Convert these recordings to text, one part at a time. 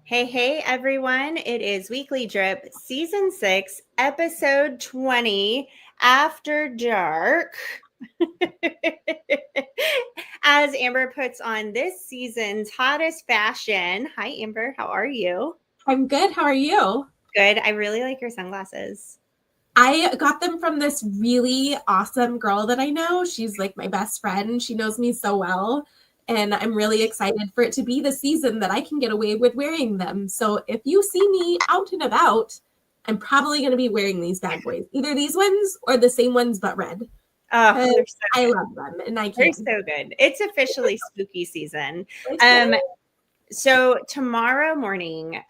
Hey, everyone. It is Weekly Drip, Season 6, Episode 20, After Dark. As Amber puts on this season's hottest fashion. Hi, Amber. How are you? I'm good. How are you? Good. I really like your sunglasses. I got them from this really awesome girl that I know. She's like my best friend. She knows me so well. And I'm really excited for it to be the season that I can get away with wearing them. So if you see me out and about, I'm probably going to be wearing these bad boys, either these ones or the same ones but red. Oh, they're so I good. love them, and I They're can. so good. It's officially spooky season. So tomorrow morning,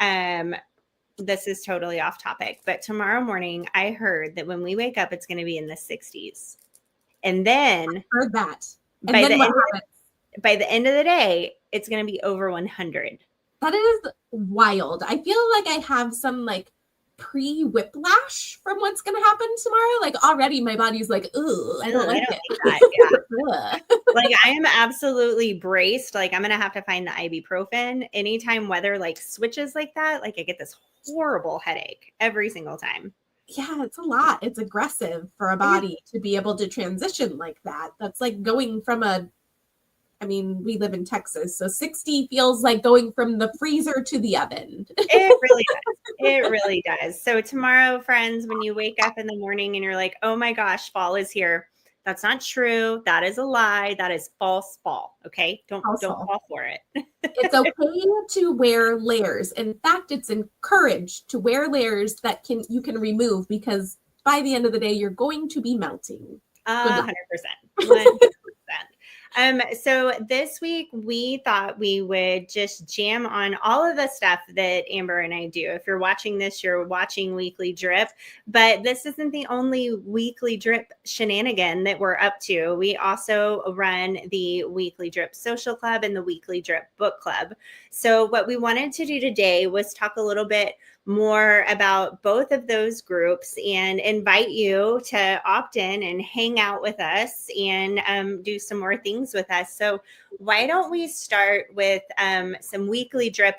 this is totally off topic, but tomorrow morning I heard that when we wake up, it's going to be in the 60s. And then Heard that. And by then the what happens? by the end of the day, it's going to be over 100. That is wild. I feel like I have some like pre-whiplash from what's going to happen tomorrow. Like already my body's like, ooh, I don't like it. Like that. Yeah. Like I am absolutely braced. Like I'm going to have to find the ibuprofen anytime weather like switches like that. Like I get this horrible headache every single time. Yeah, it's a lot. It's aggressive for a body to be able to transition like that. That's like going from we live in Texas, so 60 feels like going from the freezer to the oven. It really does. It really does. So tomorrow, friends, when you wake up in the morning and you're like, oh my gosh, fall is here. That's not true. That is a lie. That is false fall. Okay. Don't fall for it. It's okay to wear layers. In fact, it's encouraged to wear layers that you can remove, because by the end of the day, you're going to be melting. 100%. 100%. So this week we thought we would just jam on all of the stuff that Amber and I do. If you're watching this, you're watching Weekly Drip, but this isn't the only Weekly Drip shenanigan that we're up to. We also run the Weekly Drip Social Club and the Weekly Drip Book Club. So what we wanted to do today was talk a little bit more about both of those groups and invite you to opt in and hang out with us and do some more things with us. So why don't we start with some Weekly Drip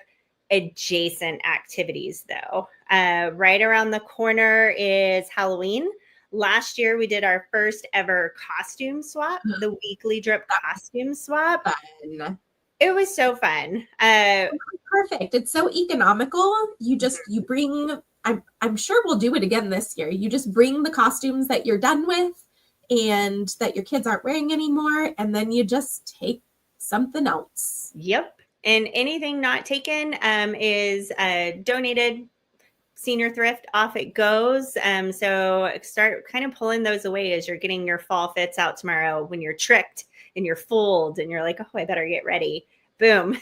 adjacent activities though? Right around the corner is Halloween. Last year we did our first ever costume swap, the Weekly Drip costume swap. Fun. It was so fun. Perfect. It's so economical. You bring, I'm sure we'll do it again this year. You just bring the costumes that you're done with and that your kids aren't wearing anymore, and then you just take something else. Yep. And anything not taken is donated. Senior thrift, off it goes. So start kind of pulling those away as you're getting your fall fits out tomorrow when you're tricked and you're fooled and you're like, oh, I better get ready. Boom.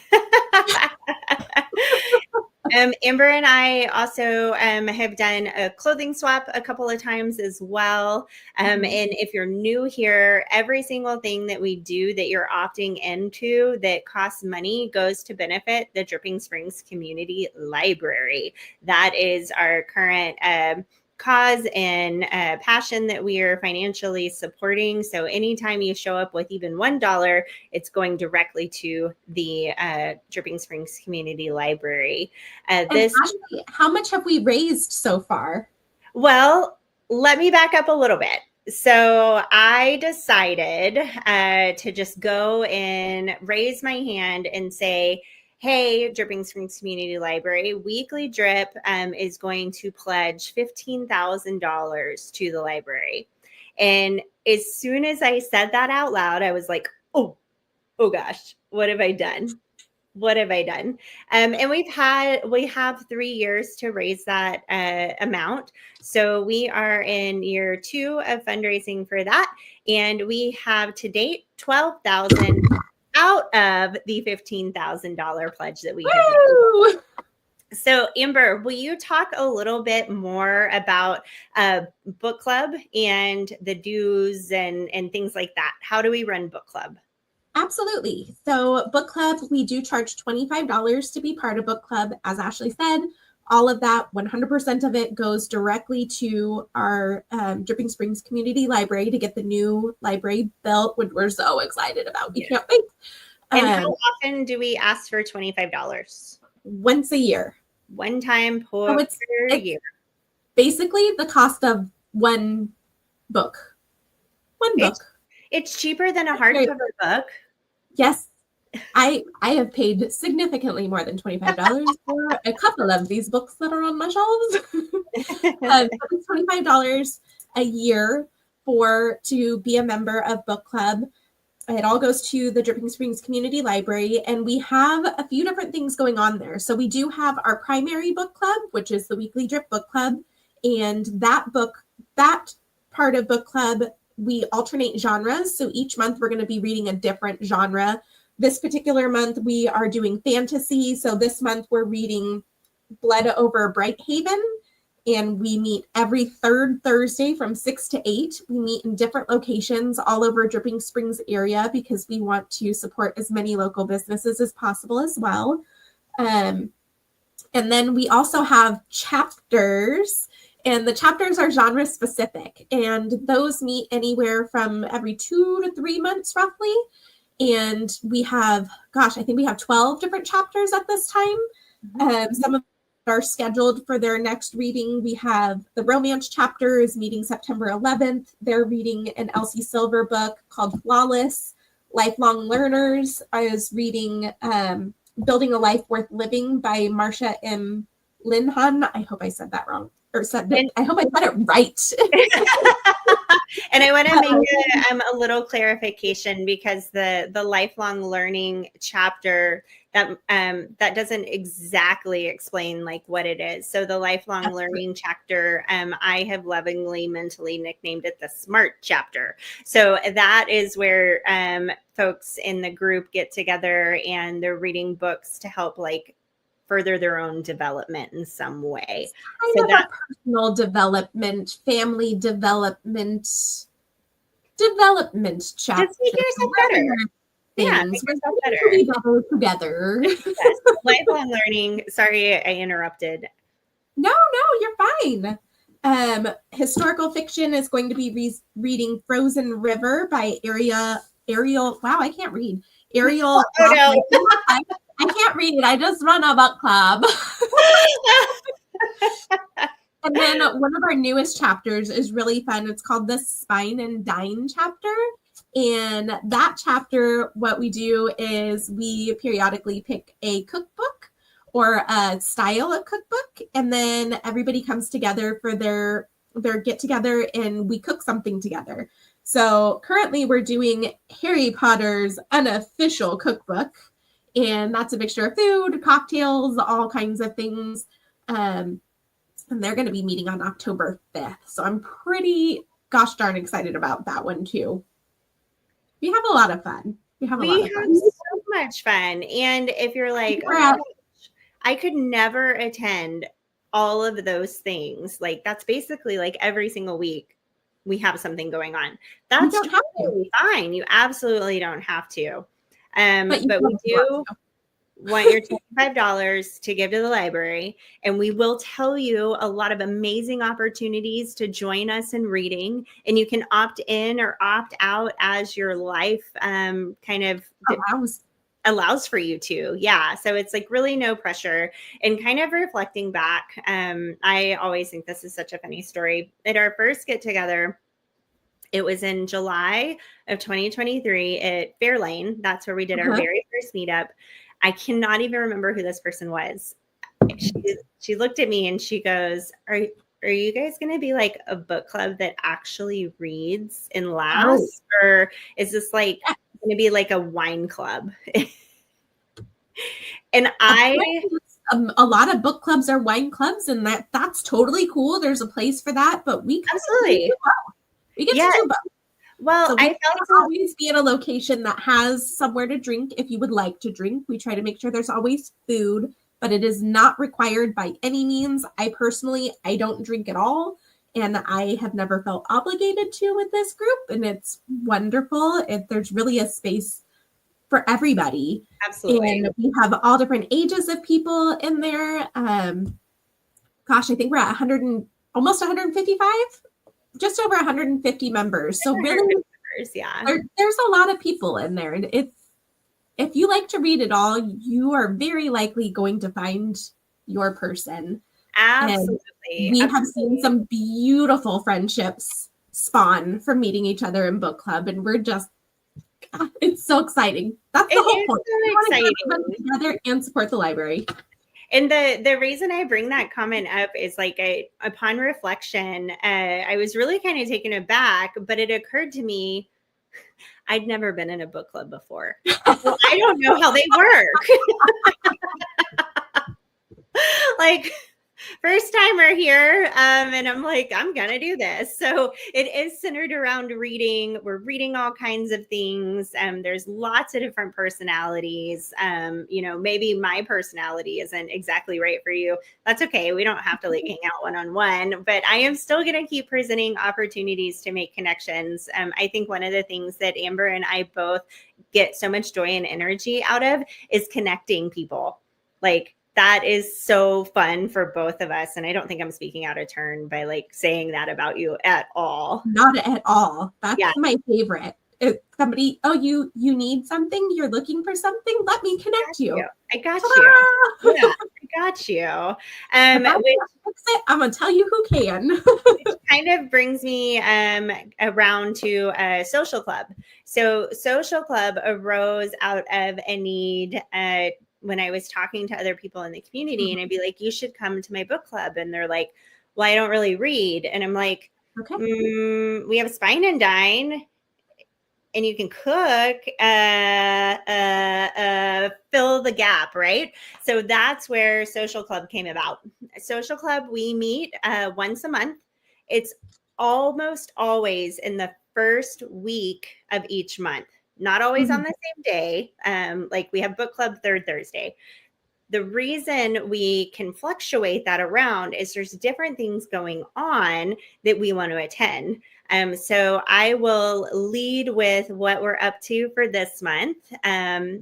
Amber and I also have done a clothing swap a couple of times as well. And if you're new here, every single thing that we do that you're opting into that costs money goes to benefit the Dripping Springs Community Library. That is our current cause and passion that we are financially supporting. So anytime you show up with even $1, it's going directly to the Dripping Springs Community Library. How much have we raised so far? Well, let me back up a little bit. So I decided to just go and raise my hand and say, hey, Dripping Springs Community Library, Weekly Drip is going to pledge $15,000 to the library. And as soon as I said that out loud, I was like, oh gosh, what have I done? What have I done? And we have 3 years to raise that amount. So we are in year 2 of fundraising for that. And we have to date $12,000 out of the $15,000 pledge that we have made. So Amber, will you talk a little bit more about book club and the dues and things like that? How do we run book club? Absolutely. So book club, we do charge $25 to be part of book club. As Ashley said, all of that, 100% of it goes directly to our Dripping Springs Community Library to get the new library built, which we're so excited about. We can't wait. And how often do we ask for $25? once a year. One time So per year. Basically the cost of one book. It's cheaper than a hardcover book. Yes. I have paid significantly more than $25 for a couple of these books that are on my shelves. It's $25 a year to be a member of book club. It all goes to the Dripping Springs Community Library, and we have a few different things going on there. So we do have our primary book club, which is the weekly Drip Book Club, and that part of book club, we alternate genres. So each month we're going to be reading a different genre. This particular month we are doing fantasy. So this month we're reading Blood Over Brighthaven, and we meet every third Thursday from 6 to 8. We meet in different locations all over Dripping Springs area because we want to support as many local businesses as possible as well. And then we also have chapters, and the chapters are genre specific, and those meet anywhere from every 2 to 3 months roughly. And we have, I think we have 12 different chapters at this time. Some of are scheduled for their next reading. We have the romance chapter is meeting September 11th. They're reading an Elsie Silver book called Flawless. Lifelong Learners is reading Building a Life Worth Living by Marcia M. Linhan. I hope I said that wrong. I hope I said it right. And I want to make a little clarification, because the lifelong learning chapter that doesn't exactly explain like what it is. So the lifelong learning chapter, I have lovingly mentally nicknamed it the SMART chapter. So that is where folks in the group get together and they're reading books to help like further their own development in some way. So that personal development, family development chapter. Just make yourself better. Yeah, make yourself better. Be better together. Yes. Lifelong learning. Sorry, I interrupted. No, you're fine. Historical fiction is going to be reading Frozen River by Ariel. Wow, I can't read. Ariel. Oh, no. I can't read it. I just run a book club. And then one of our newest chapters is really fun. It's called the Spine and Dine chapter. And that chapter, what we do is we periodically pick a cookbook or a style of cookbook. And then everybody comes together for their get together and we cook something together. So currently we're doing Harry Potter's unofficial cookbook. And that's a mixture of food, cocktails, all kinds of things. And they're going to be meeting on October 5th. So I'm pretty gosh darn excited about that one too. We have a lot of fun. We have so much fun. And if you're like, oh my gosh, I could never attend all of those things. Like that's basically like every single week we have something going on. That's totally fine. You absolutely don't have to. But we do want your $25 to give to the library, and we will tell you a lot of amazing opportunities to join us in reading, and you can opt in or opt out as your life kind of allows for you to. Yeah. So it's like really no pressure. And kind of reflecting back, I always think this is such a funny story. At our first get together, it was in July of 2023 at Fairlane. That's where we did our very first meetup. I cannot even remember who this person was. She looked at me and she goes, are you guys going to be like a book club that actually reads and laughs? Or is this like going to be like a wine club? And a lot of book clubs are wine clubs, and that's totally cool. There's a place for that, but we absolutely we get to do both. Well, so I felt always be at a location that has somewhere to drink if you would like to drink. We try to make sure there's always food, but it is not required by any means. I don't drink at all, and I have never felt obligated to with this group, and it's wonderful. There's really a space for everybody. Absolutely. And we have all different ages of people in there. I think we're at almost 155. Just over 150 members. So really, yeah, there's a lot of people in there, and if you like to read it all, you are very likely going to find your person. Absolutely. And we have seen some beautiful friendships spawn from meeting each other in book club. And we're just, it's so exciting. That's the whole point. So we want to exciting. get together and support the library. And the reason I bring that comment up is like upon reflection, I was really kind of taken aback, but it occurred to me, I'd never been in a book club before. So I don't know how they work. Like, first timer here. And I'm like, I'm going to do this. So it is centered around reading. We're reading all kinds of things. There's lots of different personalities. Maybe my personality isn't exactly right for you. That's okay. We don't have to like hang out one-on-one, but I am still going to keep presenting opportunities to make connections. I think one of the things that Amber and I both get so much joy and energy out of is connecting people. Like, that is so fun for both of us. And I don't think I'm speaking out of turn by like saying that about you at all. Not at all. That's my favorite. If somebody, you need something, you're looking for something, let me connect you. I got you. Yeah, I got you. I'm going to tell you who can. Which kind of brings me around to a social club. So social club arose out of a need when I was talking to other people in the community, and I'd be like, you should come to my book club. And they're like, well, I don't really read. And I'm like, okay. We have Spine and Dine, and you can cook, fill the gap, right? So that's where social club came about. Social club, we meet once a month. It's almost always in the first week of each month. Not always on the same day. Like we have book club third Thursday. The reason we can fluctuate that around is there's different things going on that we want to attend. So I will lead with what we're up to for this month.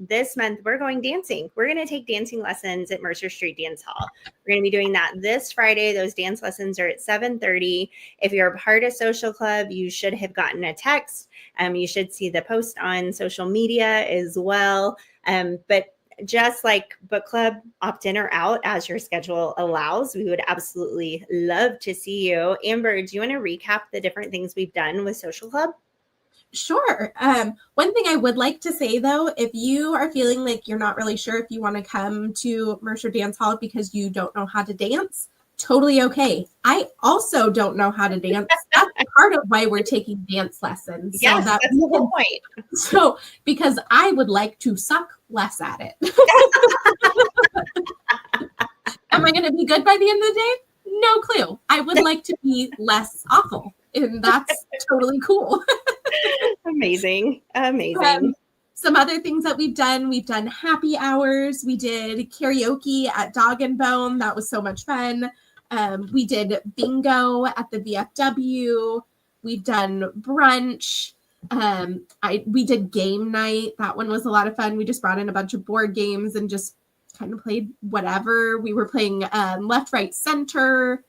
This month, we're going dancing. We're going to take dancing lessons at Mercer Street Dance Hall. We're going to be doing that this Friday. Those dance lessons are at 7:30. If you're a part of social club, you should have gotten a text. You should see the post on social media as well. But just like book club, opt in or out as your schedule allows. We would absolutely love to see you. Amber, do you want to recap the different things we've done with social club? Sure. One thing I would like to say, though, if you are feeling like you're not really sure if you want to come to Mercer Dance Hall because you don't know how to dance, totally okay. I also don't know how to dance. That's part of why we're taking dance lessons. Yes, so that's the whole point. So, because I would like to suck less at it. Am I going to be good by the end of the day? No clue. I would like to be less awful, and that's totally cool. Amazing. Some other things that we've done happy hours. We did karaoke at Dog and Bone. That was so much fun. We did bingo at the VFW. We've done brunch. We did game night. That one was a lot of fun. We just brought in a bunch of board games and just kind of played whatever. We were playing left, right, center.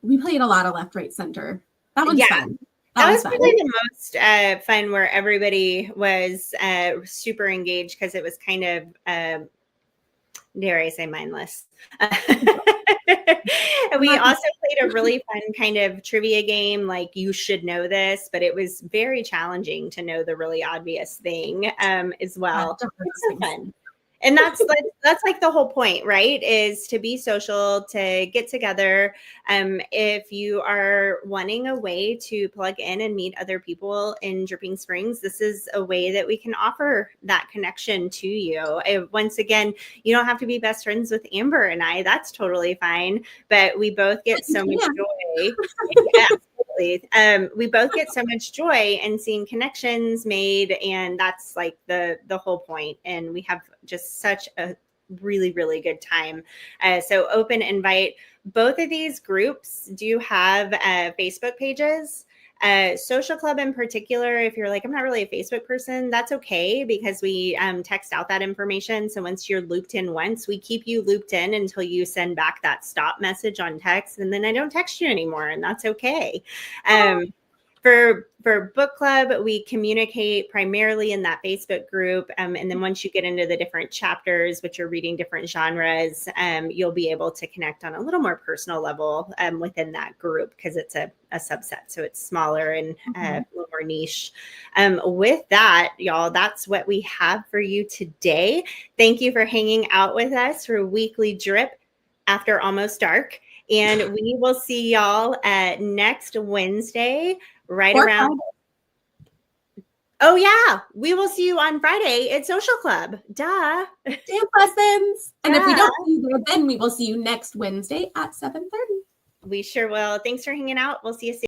We played a lot of left, right, center. That was fun. That was probably the most fun, where everybody was super engaged because it was kind of, dare I say, mindless. We also played a really fun kind of trivia game, like you should know this, but it was very challenging to know the really obvious thing as well. It's so fun. And that's like the whole point, right? Is to be social, to get together. If you are wanting a way to plug in and meet other people in Dripping Springs, this is a way that we can offer that connection to you. Once again, you don't have to be best friends with Amber and I. That's totally fine. But we both get so much joy. Yeah. We both get so much joy in seeing connections made, and that's like the whole point. And we have just such a really, really good time. So open invite. Both of these groups do have Facebook pages. Social club in particular, if you're like, I'm not really a Facebook person, that's okay, because we text out that information. So once you're looped in once, we keep you looped in until you send back that stop message on text. And then I don't text you anymore, and that's okay. For book club, we communicate primarily in that Facebook group. And then once you get into the different chapters, which are reading different genres, you'll be able to connect on a little more personal level within that group because it's a subset. So it's smaller and a little more niche. With that, y'all, that's what we have for you today. Thank you for hanging out with us for Weekly Drip after Almost Dark. And we will see y'all next Wednesday, right around. Oh, yeah. We will see you on Friday at Social Club. Duh. Dance lessons. And if we don't see you there, then we will see you next Wednesday at 7:30. We sure will. Thanks for hanging out. We'll see you soon.